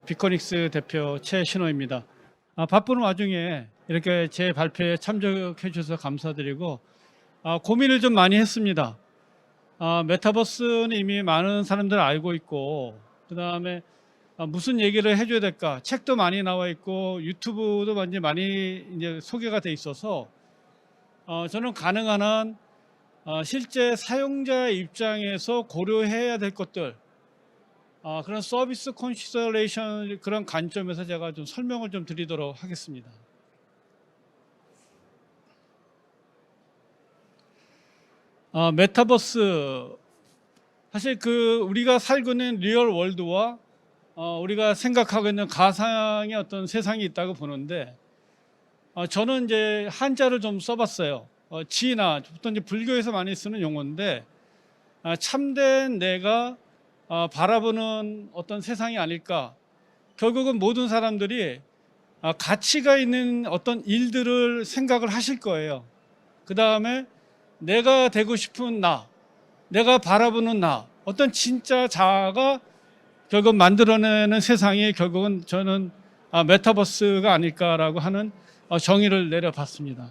비코닉스 대표 최신호입니다. 바쁜 와중에 이렇게 제 발표에 참석해 주셔서 감사드리고 고민을 좀 많이 했습니다. 메타버스는 이미 많은 사람들 알고 있고 그 다음에 무슨 얘기를 해줘야 될까? 책도 많이 나와 있고 유튜브도 많이 이제 소개가 돼 있어서 저는 가능한 한 실제 사용자 입장에서 고려해야 될 것들 그런 서비스 컨시더레이션 그런 관점에서 제가 좀 설명을 좀 드리도록 하겠습니다. 메타버스 사실 우리가 살고 있는 리얼 월드와 우리가 생각하고 있는 가상의 어떤 세상이 있다고 보는데 저는 이제 한자를 좀 써봤어요. 지나 보통 이제 불교에서 많이 쓰는 용어인데 참된 내가 바라보는 어떤 세상이 아닐까. 결국은 모든 사람들이 가치가 있는 어떤 일들을 생각을 하실 거예요. 그 다음에 내가 되고 싶은 나, 내가 바라보는 나, 어떤 진짜 자아가 결국 만들어내는 세상이 결국은 저는 메타버스가 아닐까라고 하는 정의를 내려봤습니다.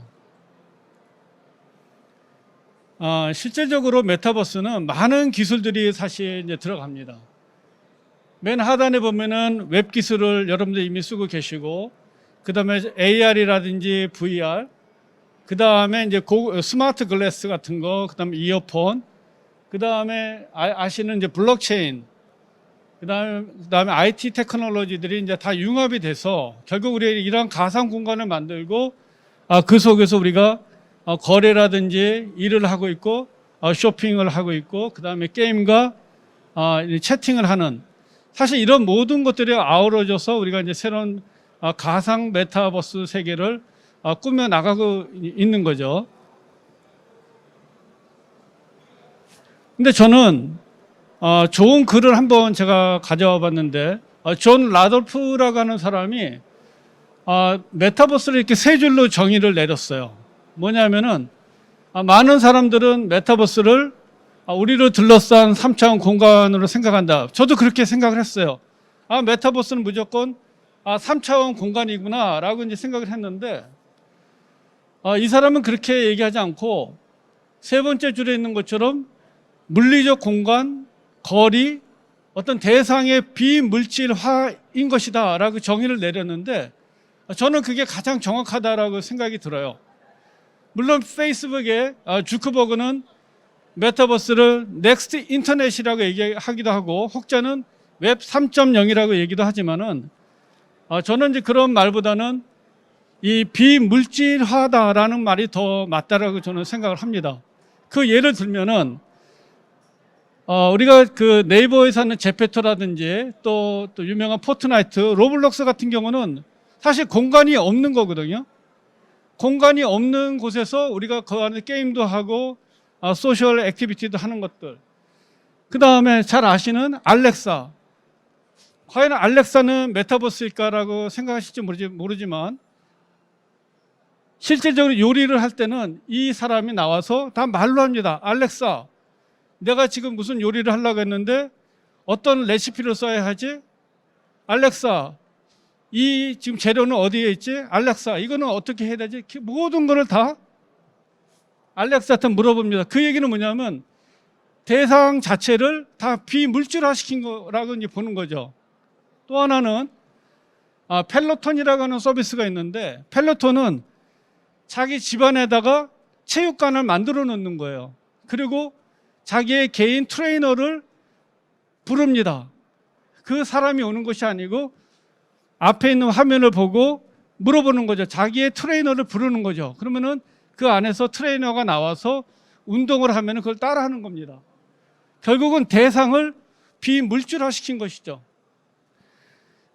실질적으로 메타버스는 많은 기술들이 사실 이제 들어갑니다. 맨 하단에 보면은 웹 기술을 여러분들 이미 쓰고 계시고, 그 다음에 AR이라든지 VR, 그 다음에 이제 스마트 글래스 같은 거, 그 다음에 이어폰, 그 다음에 아시는 이제 블록체인, 그 다음에 IT 테크놀로지들이 이제 다 융합이 돼서 결국 우리 이런 가상 공간을 만들고 그 속에서 우리가 거래라든지 일을 하고 있고 쇼핑을 하고 있고 그 다음에 게임과 채팅을 하는 사실 이런 모든 것들이 아우러져서 우리가 이제 새로운 가상 메타버스 세계를 꾸며 나가고 있는 거죠. 근데 저는 좋은 글을 한번 제가 가져와 봤는데 존 라돌프라고 하는 사람이 메타버스를 이렇게 세 줄로 정의를 내렸어요. 뭐냐면은 많은 사람들은 메타버스를 우리를 둘러싼 3차원 공간으로 생각한다. 저도 그렇게 생각을 했어요. 메타버스는 무조건 3차원 공간이구나 라고 이제 생각을 했는데 이 사람은 그렇게 얘기하지 않고 세 번째 줄에 있는 것처럼 물리적 공간, 거리, 어떤 대상의 비물질화인 것이다 라고 정의를 내렸는데 저는 그게 가장 정확하다라고 생각이 들어요. 물론 페이스북의 주크버그는 메타버스를 넥스트 인터넷이라고 얘기하기도 하고 혹자는 웹 3.0이라고 얘기도 하지만은 저는 이제 그런 말보다는 이 비물질화다라는 말이 더 맞다라고 저는 생각을 합니다. 그 예를 들면은 우리가 그 네이버에 사는 제페토라든지 또 유명한 포트나이트, 로블록스 같은 경우는 사실 공간이 없는 거거든요. 공간이 없는 곳에서 우리가 그 안에 게임도 하고 소셜 액티비티도 하는 것들. 그 다음에 잘 아시는 알렉사. 과연 알렉사는 메타버스일까라고 생각하실지 모르지만 실제적으로 요리를 할 때는 이 사람이 나와서 다 말로 합니다. 알렉사, 내가 지금 무슨 요리를 하려고 했는데 어떤 레시피를 써야 하지? 알렉사, 이 지금 재료는 어디에 있지? 알렉사, 이거는 어떻게 해야 되지? 모든 거를 다 알렉사한테 물어봅니다. 그 얘기는 뭐냐면 대상 자체를 다 비물질화시킨 거라고 이제 보는 거죠. 또 하나는 펠로톤이라고 하는 서비스가 있는데 펠로톤은 자기 집안에다가 체육관을 만들어 놓는 거예요. 그리고 자기의 개인 트레이너를 부릅니다. 그 사람이 오는 것이 아니고 앞에 있는 화면을 보고 물어보는 거죠. 자기의 트레이너를 부르는 거죠. 그러면은 그 안에서 트레이너가 나와서 운동을 하면 그걸 따라하는 겁니다. 결국은 대상을 비물질화시킨 것이죠.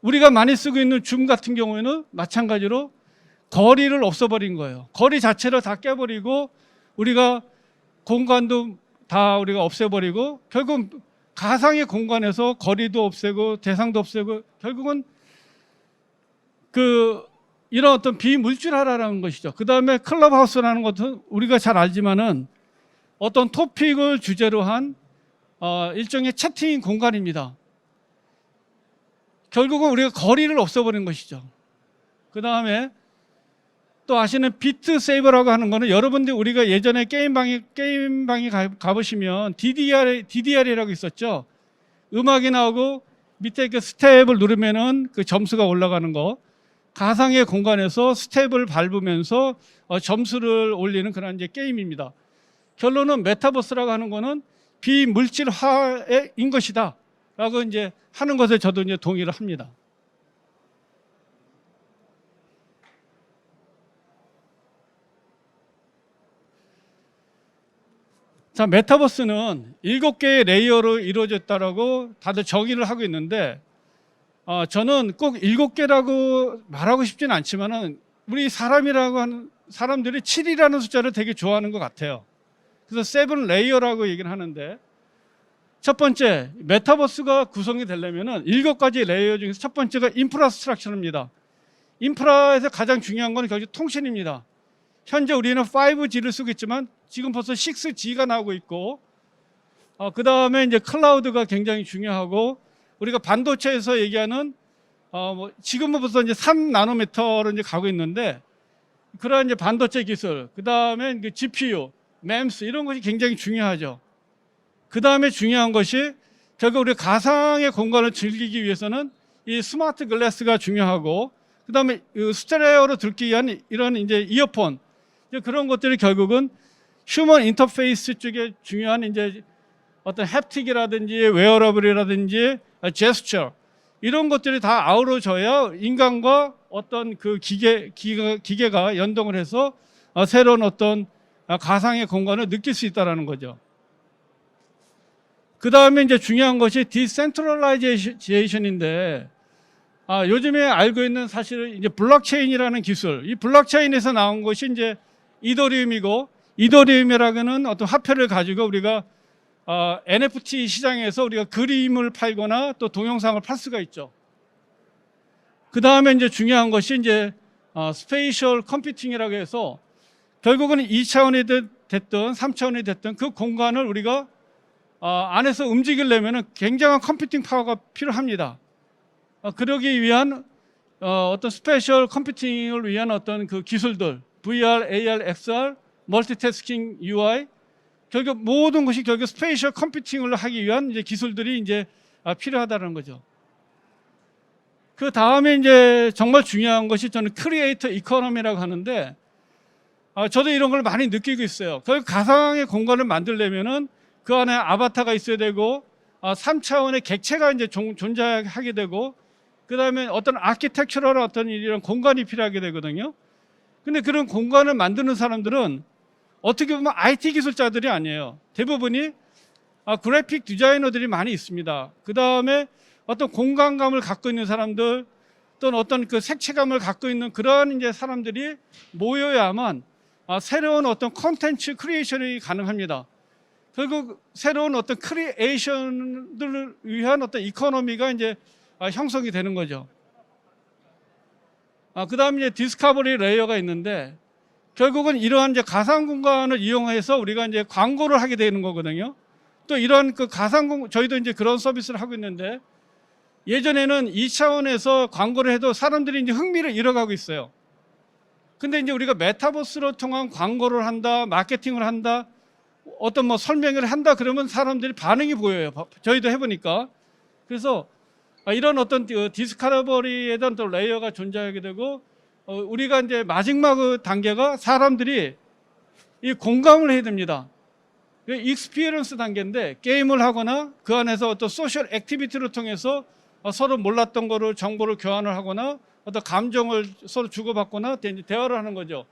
우리가 많이 쓰고 있는 줌 같은 경우에는 마찬가지로 거리를 없애버린 거예요. 거리 자체를 다 깨버리고 우리가 공간도 다 우리가 없애버리고 결국 가상의 공간에서 거리도 없애고 대상도 없애고 결국은 이런 어떤 비물질화라는 것이죠. 그 다음에 클럽하우스라는 것은 우리가 잘 알지만은 어떤 토픽을 주제로 한 일종의 채팅 공간입니다. 결국은 우리가 거리를 없애버린 것이죠. 그 다음에 또 아시는 비트 세이버라고 하는 거는 여러분들 우리가 예전에 게임방에 가보시면 DDR이라고 있었죠. 음악이 나오고 밑에 그 스텝을 누르면은 그 점수가 올라가는 거. 가상의 공간에서 스텝을 밟으면서 점수를 올리는 그런 이제 게임입니다. 결론은 메타버스라고 하는 거는 비물질화인 것이다. 라고 이제 하는 것에 저도 이제 동의를 합니다. 자, 메타버스는 7개의 레이어로 이루어졌다라고 다들 정의를 하고 있는데, 저는 꼭 7개라고 말하고 싶지는 않지만은 우리 사람이라고 하는 사람들이 7이라는 숫자를 되게 좋아하는 것 같아요. 그래서 7 레이어라고 얘기를 하는데, 첫 번째 메타버스가 구성이 되려면은 7가지 레이어 중에서 첫 번째가 인프라스트럭처입니다. 인프라에서 가장 중요한 건 결국 통신입니다. 현재 우리는 5G를 쓰고 있지만 지금 벌써 6G가 나오고 있고, 그 다음에 이제 클라우드가 굉장히 중요하고, 우리가 반도체에서 얘기하는 지금은 벌써 이제 3나노미터로 이제 가고 있는데, 그러한 이제 반도체 기술, 그 다음에 그 GPU, MEMS 이런 것이 굉장히 중요하죠. 그 다음에 중요한 것이 결국 우리 가상의 공간을 즐기기 위해서는 이 스마트 글래스가 중요하고, 그 다음에 스테레오로 듣기 위한 이런 이제 이어폰, 이제 그런 것들이 결국은 휴먼 인터페이스 쪽에 중요한 이제 어떤 햅틱이라든지 웨어러블이라든지 제스처 이런 것들이 다 아우러져야 인간과 어떤 그 기계가 연동을 해서 새로운 어떤 가상의 공간을 느낄 수 있다는 거죠. 그 다음에 이제 중요한 것이 디센트럴라이제이션인데, 요즘에 알고 있는 사실은 이제 블록체인이라는 기술, 이 블록체인에서 나온 것이 이제 이더리움이고, 이더리움이라는 어떤 화폐를 가지고 우리가 NFT 시장에서 우리가 그림을 팔거나 또 동영상을 팔 수가 있죠. 그 다음에 이제 중요한 것이 이제 스페이셜 컴퓨팅이라고 해서 결국은 2차원이 됐든 3차원이 됐든 그 공간을 우리가 안에서 움직이려면 굉장한 컴퓨팅 파워가 필요합니다. 그러기 위한 어떤 스페셜 컴퓨팅을 위한 어떤 그 기술들, VR, AR, XR, 멀티태스킹 UI, 결국 모든 것이 결국 스페셜 컴퓨팅을 하기 위한 이제 기술들이 이제 필요하다는 거죠. 그 다음에 이제 정말 중요한 것이 저는 크리에이터 이코노미라고 하는데, 저도 이런 걸 많이 느끼고 있어요. 결국 가상의 공간을 만들려면은 그 안에 아바타가 있어야 되고, 3차원의 객체가 이제 존재하게 되고, 그 다음에 어떤 아키텍처럴 어떤 이런 공간이 필요하게 되거든요. 근데 그런 공간을 만드는 사람들은 어떻게 보면 IT 기술자들이 아니에요. 대부분이 그래픽 디자이너들이 많이 있습니다. 그 다음에 어떤 공간감을 갖고 있는 사람들, 또는 어떤 그 색채감을 갖고 있는 그런 이제 사람들이 모여야만 새로운 어떤 콘텐츠 크리에이션이 가능합니다. 결국 새로운 어떤 크리에이션들을 위한 어떤 이코노미가 이제 형성이 되는 거죠. 그 다음에 이제 디스커버리 레이어가 있는데, 결국은 이러한 이제 가상 공간을 이용해서 우리가 이제 광고를 하게 되는 거거든요. 또 이런 그 저희도 이제 그런 서비스를 하고 있는데, 예전에는 2차원에서 광고를 해도 사람들이 이제 흥미를 잃어가고 있어요. 근데 이제 우리가 메타버스로 통한 광고를 한다, 마케팅을 한다, 어떤 뭐 설명을 한다 그러면 사람들이 반응이 보여요. 저희도 해보니까. 그래서 이런 어떤 디스커버리에 대한 또 레이어가 존재하게 되고, 우리가 이제 마지막 단계가 사람들이 이 공감을 해야 됩니다. 익스피리언스 단계인데, 게임을 하거나 그 안에서 어떤 소셜 액티비티를 통해서 서로 몰랐던 거를 정보를 교환을 하거나 어떤 감정을 서로 주고받거나 대화를 하는 거죠.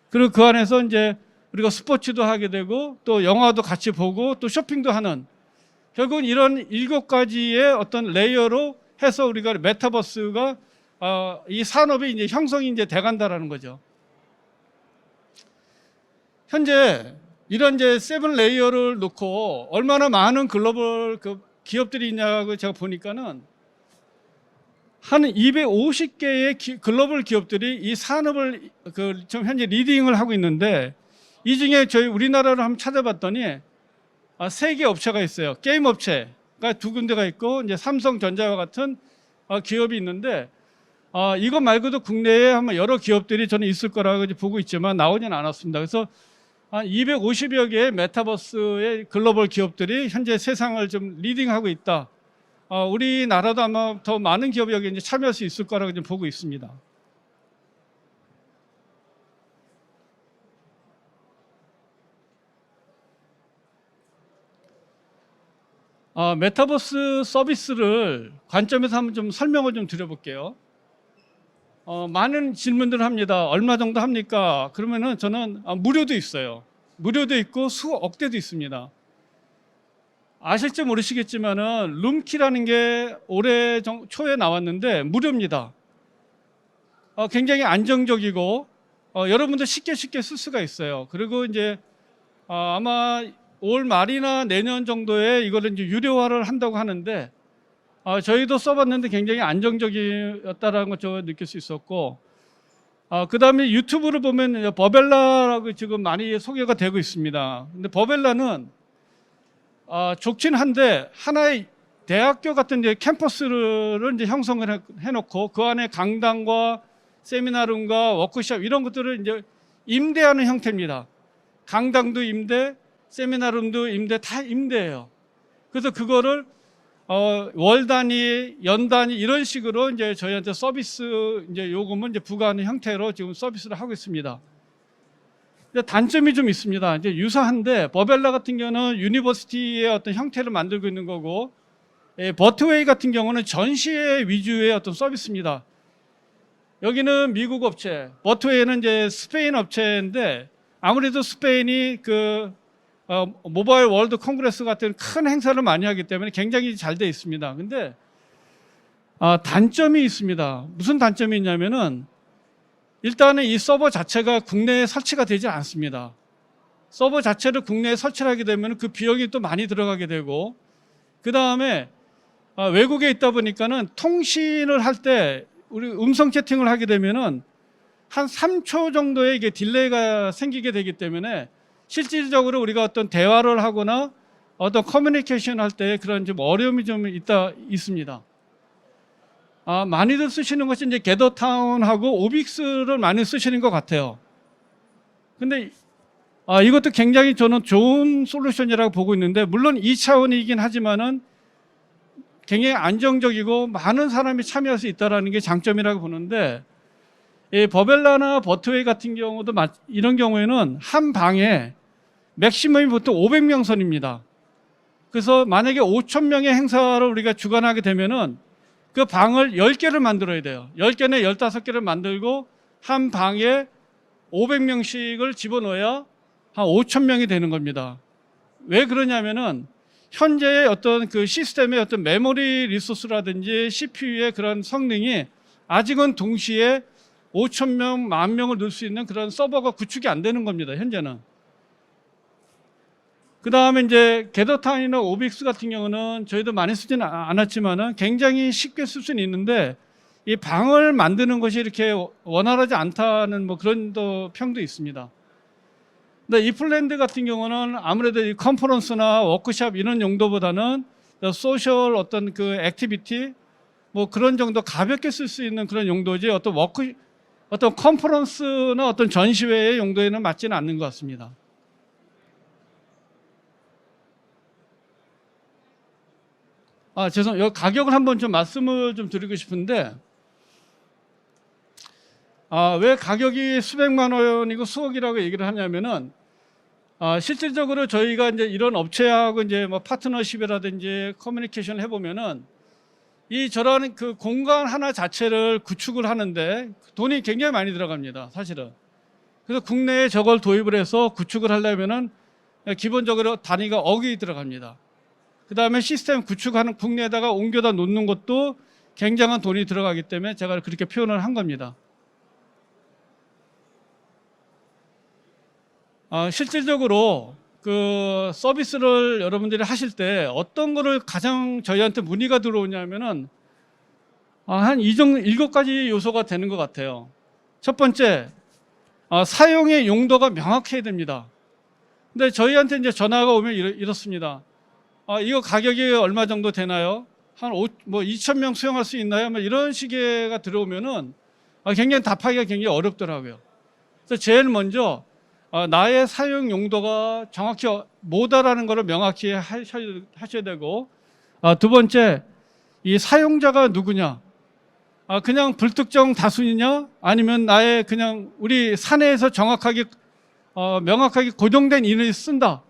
그리고 그 안에서 이제 우리가 스포츠도 하게 되고 또 영화도 같이 보고 또 쇼핑도 하는, 결국은 이런 7가지의 어떤 레이어로 해서 우리가 메타버스가 이 산업이 이제 형성이 이제 돼간다라는 거죠. 현재 이런 이제 7 레이어를 놓고 얼마나 많은 글로벌 기업들이 있냐고 제가 보니까는 한 250개의 글로벌 기업들이 이 산업을 지금 현재 리딩을 하고 있는데, 이 중에 저희 우리나라를 한번 찾아봤더니 3개 업체가 있어요. 게임 업체가 2군데가 있고, 이제 삼성전자와 같은 기업이 있는데 이것 말고도 국내에 아마 여러 기업들이 저는 있을 거라고 이제 보고 있지만 나오지는 않았습니다. 그래서 한 250여 개의 메타버스의 글로벌 기업들이 현재 세상을 좀 리딩하고 있다. 우리나라도 아마 더 많은 기업이 여기 이제 참여할 수 있을 거라고 좀 보고 있습니다. 메타버스 서비스를 관점에서 한번 좀 설명을 좀 드려볼게요. 많은 질문들을 합니다. 얼마 정도 합니까? 그러면은 저는 무료도 있어요. 무료도 있고 수억 대도 있습니다. 아실지 모르시겠지만은 룸키라는 게 올해 초에 나왔는데 무료입니다. 굉장히 안정적이고 여러분들 쉽게 쓸 수가 있어요. 그리고 이제 아마 올 말이나 내년 정도에 이거를 이제 유료화를 한다고 하는데 저희도 써봤는데 굉장히 안정적이었다라는 걸 저 느낄 수 있었고 그 다음에 유튜브를 보면 버벨라라고 지금 많이 소개가 되고 있습니다. 근데 버벨라는 좋긴 한데 하나의 대학교 같은 이제 캠퍼스를 이제 형성을 해놓고 그 안에 강당과 세미나룸과 워크숍 이런 것들을 이제 임대하는 형태입니다. 강당도 임대, 세미나룸도 임대, 다 임대예요. 그래서 그거를 월 단위, 연 단위 이런 식으로 이제 저희한테 서비스 이제 요금을 이제 부과하는 형태로 지금 서비스를 하고 있습니다. 근데 단점이 좀 있습니다. 이제 유사한데 버벨라 같은 경우는 유니버시티의 어떤 형태를 만들고 있는 거고, 버트웨이 같은 경우는 전시회 위주의 어떤 서비스입니다. 여기는 미국 업체, 버트웨이는 이제 스페인 업체인데 아무래도 스페인이 그 모바일 월드 콩그레스 같은 큰 행사를 많이 하기 때문에 굉장히 잘 돼 있습니다. 근데 단점이 있습니다. 무슨 단점이 있냐면은 일단은 이 서버 자체가 국내에 설치가 되지 않습니다. 서버 자체를 국내에 설치를 하게 되면 그 비용이 또 많이 들어가게 되고, 그 다음에 외국에 있다 보니까는 통신을 할 때 우리 음성 채팅을 하게 되면은 한 3초 정도의 이게 딜레이가 생기게 되기 때문에 실질적으로 우리가 어떤 대화를 하거나 어떤 커뮤니케이션 할 때 그런 좀 어려움이 좀 있습니다. 많이들 쓰시는 것이 이제 게더타운하고 오빅스를 많이 쓰시는 것 같아요. 근데 이것도 굉장히 저는 좋은 솔루션이라고 보고 있는데, 물론 2차원이긴 하지만은 굉장히 안정적이고 많은 사람이 참여할 수 있다는 게 장점이라고 보는데, 이 버벨라나 버트웨이 같은 경우도 이런 경우에는 한 방에 맥시멈이 보통 500명 선입니다. 그래서 만약에 5,000명의 행사를 우리가 주관하게 되면은 그 방을 10개를 만들어야 돼요. 10개나 15개를 만들고 한 방에 500명씩을 집어넣어야 한 5,000명이 되는 겁니다. 왜 그러냐면은 현재의 어떤 그 시스템의 어떤 메모리 리소스라든지 CPU의 그런 성능이 아직은 동시에 5,000명, 10,000명을 넣을 수 있는 그런 서버가 구축이 안 되는 겁니다. 현재는. 그 다음에 이제 게더타운이나 오빅스 같은 경우는 저희도 많이 쓰지는 않았지만은 굉장히 쉽게 쓸 수는 있는데, 이 방을 만드는 것이 이렇게 원활하지 않다는 뭐 그런 평도 있습니다. 근데 이플랜드 같은 경우는 아무래도 이 컨퍼런스나 워크숍 이런 용도보다는 소셜 어떤 그 액티비티 뭐 그런 정도 가볍게 쓸 수 있는 그런 용도지 어떤 컨퍼런스나 어떤 전시회의 용도에는 맞지는 않는 것 같습니다. 죄송해요. 가격을 한번 좀 말씀을 좀 드리고 싶은데, 왜 가격이 수백만 원이고 수억이라고 얘기를 하냐면은, 실질적으로 저희가 이제 이런 업체하고 이제 뭐 파트너십이라든지 커뮤니케이션을 해보면은 저런 그 공간 하나 자체를 구축을 하는데 돈이 굉장히 많이 들어갑니다, 사실은. 그래서 국내에 저걸 도입을 해서 구축을 하려면은 기본적으로 단위가 억이 들어갑니다. 그 다음에 시스템 구축하는 국내에다가 옮겨다 놓는 것도 굉장한 돈이 들어가기 때문에 제가 그렇게 표현을 한 겁니다. 실질적으로 그 서비스를 여러분들이 하실 때 어떤 거를 가장 저희한테 문의가 들어오냐면은 한 7가지 요소가 되는 것 같아요. 첫 번째, 사용의 용도가 명확해야 됩니다. 근데 저희한테 이제 전화가 오면 이렇습니다. 이거 가격이 얼마 정도 되나요? 뭐 2,000명 수용할 수 있나요? 뭐 이런 식의가 들어오면은 굉장히 답하기가 굉장히 어렵더라고요. 그래서 제일 먼저 나의 사용 용도가 정확히 뭐다라는 것을 명확히 하셔야 되고, 두 번째, 이 사용자가 누구냐? 그냥 불특정 다수냐? 아니면 나의 그냥 우리 사내에서 정확하게 명확하게 고정된 인원이 쓴다.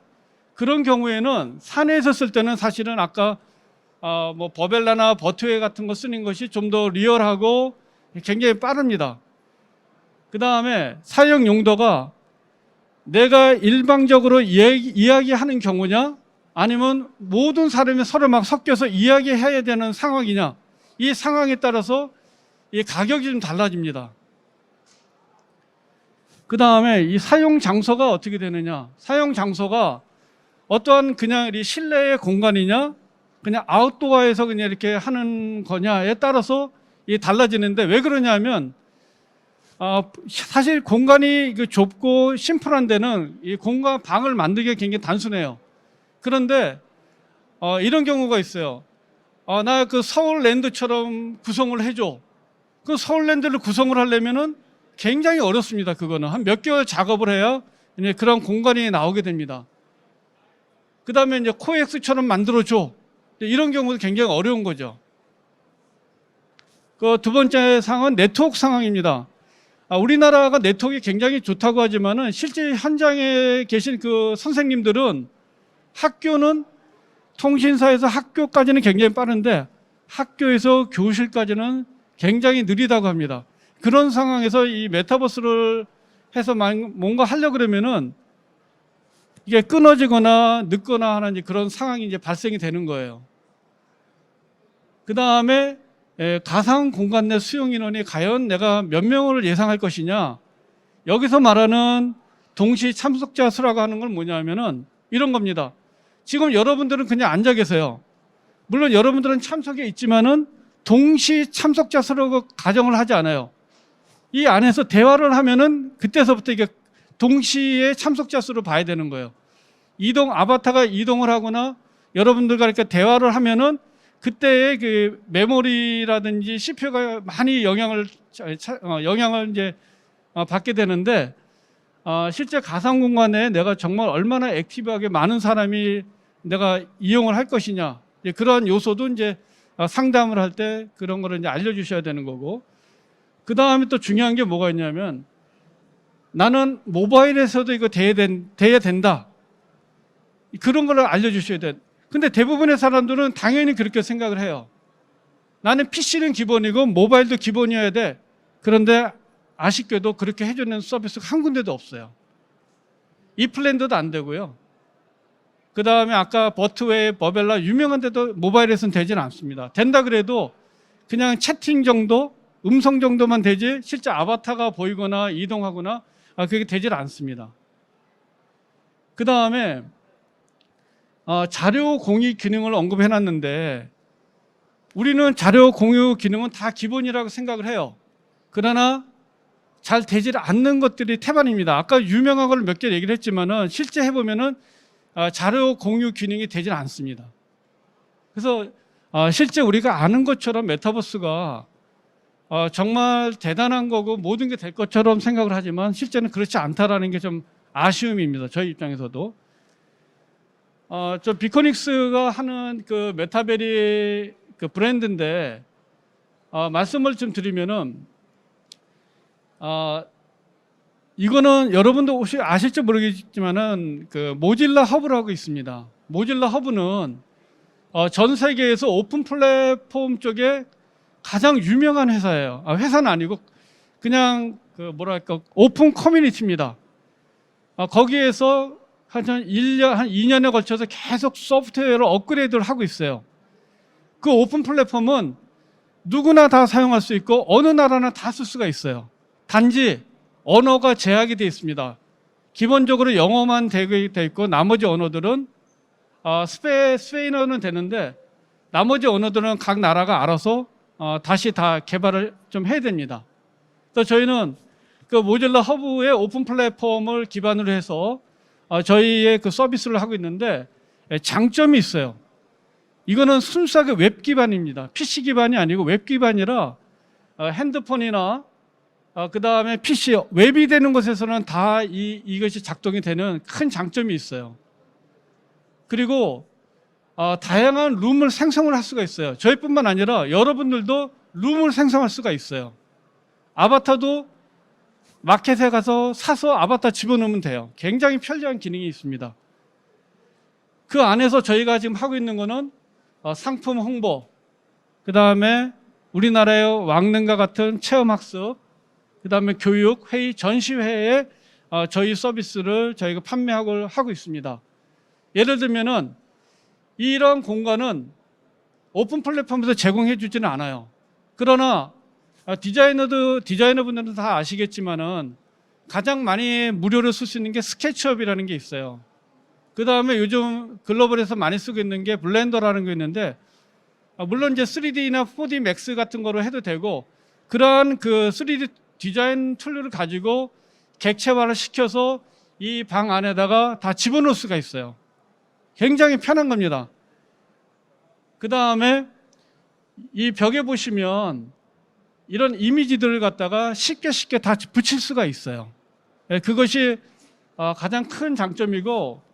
그런 경우에는 사내에서 쓸 때는 사실은 아까 뭐 버벨라나 버트웨이 같은 거 쓰는 것이 좀 더 리얼하고 굉장히 빠릅니다. 그 다음에 사용 용도가 내가 일방적으로 이야기하는 경우냐, 아니면 모든 사람이 서로 막 섞여서 이야기해야 되는 상황이냐, 이 상황에 따라서 이 가격이 좀 달라집니다. 그 다음에 이 사용 장소가 어떻게 되느냐, 사용 장소가 어떠한 그냥 이 실내의 공간이냐, 그냥 아웃도어에서 그냥 이렇게 하는 거냐에 따라서 이 달라지는데, 왜 그러냐면 사실 공간이 좁고 심플한 데는 이 공간 방을 만들기가 굉장히 단순해요. 그런데 이런 경우가 있어요. 나 그 서울랜드처럼 구성을 해줘. 그 서울랜드를 구성을 하려면은 굉장히 어렵습니다. 그거는 한 몇 개월 작업을 해야 이제 그런 공간이 나오게 됩니다. 그 다음에 이제 코엑스처럼 만들어줘. 이런 경우도 굉장히 어려운 거죠. 그 두 번째 상황은 네트워크 상황입니다. 우리나라가 네트워크가 굉장히 좋다고 하지만은 실제 현장에 계신 그 선생님들은 학교는 통신사에서 학교까지는 굉장히 빠른데 학교에서 교실까지는 굉장히 느리다고 합니다. 그런 상황에서 이 메타버스를 해서 뭔가 하려고 그러면은 이게 끊어지거나 늦거나 하는 그런 상황이 이제 발생이 되는 거예요. 그 다음에 가상 공간 내 수용 인원이 과연 내가 몇 명을 예상할 것이냐. 여기서 말하는 동시 참석자 수라고 하는 건 뭐냐면은 이런 겁니다. 지금 여러분들은 그냥 앉아 계세요. 물론 여러분들은 참석해 있지만은 동시 참석자 수라고 가정을 하지 않아요. 이 안에서 대화를 하면은 그때서부터 이게 동시에 참석자 수를 봐야 되는 거예요. 아바타가 이동을 하거나 여러분들과 이렇게 대화를 하면은 그때의 그 메모리라든지 CPU가 많이 영향을 이제 받게 되는데, 실제 가상 공간에 내가 정말 얼마나 액티브하게 많은 사람이 내가 이용을 할 것이냐, 그런 요소도 이제 상담을 할 때 그런 거를 이제 알려주셔야 되는 거고, 그 다음에 또 중요한 게 뭐가 있냐면, 나는 모바일에서도 이거 돼야 된다. 그런 거를 알려주셔야 돼. 근데 대부분의 사람들은 당연히 그렇게 생각을 해요. 나는 PC는 기본이고 모바일도 기본이어야 돼. 그런데 아쉽게도 그렇게 해주는 서비스가 한 군데도 없어요. 이 플랜도 안 되고요. 그 다음에 아까 버트웨이, 버벨라 유명한 데도 모바일에서는 되지는 않습니다. 된다 그래도 그냥 채팅 정도, 음성 정도만 되지 실제 아바타가 보이거나 이동하거나 그게 되질 않습니다. 그 다음에 자료 공유 기능을 언급해놨는데, 우리는 자료 공유 기능은 다 기본이라고 생각을 해요. 그러나 잘 되질 않는 것들이 태반입니다. 아까 유명한 걸 몇 개 얘기를 했지만은 실제 해보면은 자료 공유 기능이 되질 않습니다. 그래서 실제 우리가 아는 것처럼 메타버스가 정말 대단한 거고 모든 게 될 것처럼 생각을 하지만 실제는 그렇지 않다라는 게 좀 아쉬움입니다. 저희 입장에서도. 저 비코닉스가 하는 그 메타베리 그 브랜드인데, 말씀을 좀 드리면은, 이거는 여러분도 혹시 아실지 모르겠지만은 그 모질라 허브라고 있습니다. 모질라 허브는 전 세계에서 오픈 플랫폼 쪽에 가장 유명한 회사예요. 회사는 아니고 그냥 그 뭐랄까 오픈 커뮤니티입니다. 거기에서 한 2년에 걸쳐서 계속 소프트웨어를 업그레이드를 하고 있어요. 그 오픈 플랫폼은 누구나 다 사용할 수 있고 어느 나라나 다 쓸 수가 있어요. 단지 언어가 제약이 되어 있습니다. 기본적으로 영어만 되어 있고 나머지 언어들은 스페인어는 되는데 나머지 언어들은 각 나라가 알아서 다시 다 개발을 좀 해야 됩니다. 그래서 저희는 그 모질라 허브의 오픈 플랫폼을 기반으로 해서 저희의 그 서비스를 하고 있는데 장점이 있어요. 이거는 순수하게 웹 기반입니다. PC 기반이 아니고 웹 기반이라 핸드폰이나 그 다음에 PC, 웹이 되는 곳에서는 다 이것이 작동이 되는 큰 장점이 있어요. 그리고 다양한 룸을 생성을 할 수가 있어요. 저희뿐만 아니라 여러분들도 룸을 생성할 수가 있어요. 아바타도 마켓에 가서 사서 아바타 집어넣으면 돼요. 굉장히 편리한 기능이 있습니다. 그 안에서 저희가 지금 하고 있는 거는 상품 홍보, 그 다음에 우리나라의 왕릉과 같은 체험학습, 그 다음에 교육, 회의, 전시회에 저희 서비스를 저희가 판매하고 하고 있습니다. 예를 들면은 이런 공간은 오픈 플랫폼에서 제공해 주지는 않아요. 그러나 디자이너분들은 다 아시겠지만은 가장 많이 무료로 쓸 수 있는 게 스케치업이라는 게 있어요. 그 다음에 요즘 글로벌에서 많이 쓰고 있는 게 블렌더라는 게 있는데, 물론 이제 3D나 4D 맥스 같은 거로 해도 되고, 그러한 그 3D 디자인 툴을 가지고 객체화를 시켜서 이 방 안에다가 다 집어넣을 수가 있어요. 굉장히 편한 겁니다. 그 다음에 이 벽에 보시면 이런 이미지들을 갖다가 쉽게 다 붙일 수가 있어요. 그것이 가장 큰 장점이고,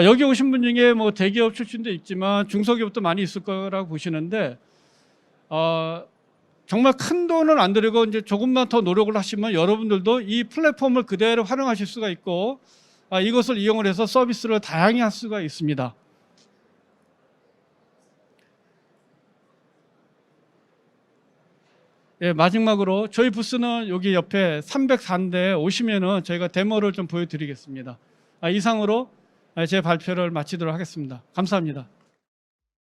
여기 오신 분 중에 뭐 대기업 출신도 있지만 중소기업도 많이 있을 거라고 보시는데, 정말 큰 돈은 안 들이고 이제 조금만 더 노력을 하시면 여러분들도 이 플랫폼을 그대로 활용하실 수가 있고, 이것을 이용을 해서 서비스를 다양히 할 수가 있습니다. 예, 마지막으로 저희 부스는 여기 옆에 304인데 오시면은 저희가 데모를 좀 보여드리겠습니다. 이상으로 제 발표를 마치도록 하겠습니다. 감사합니다.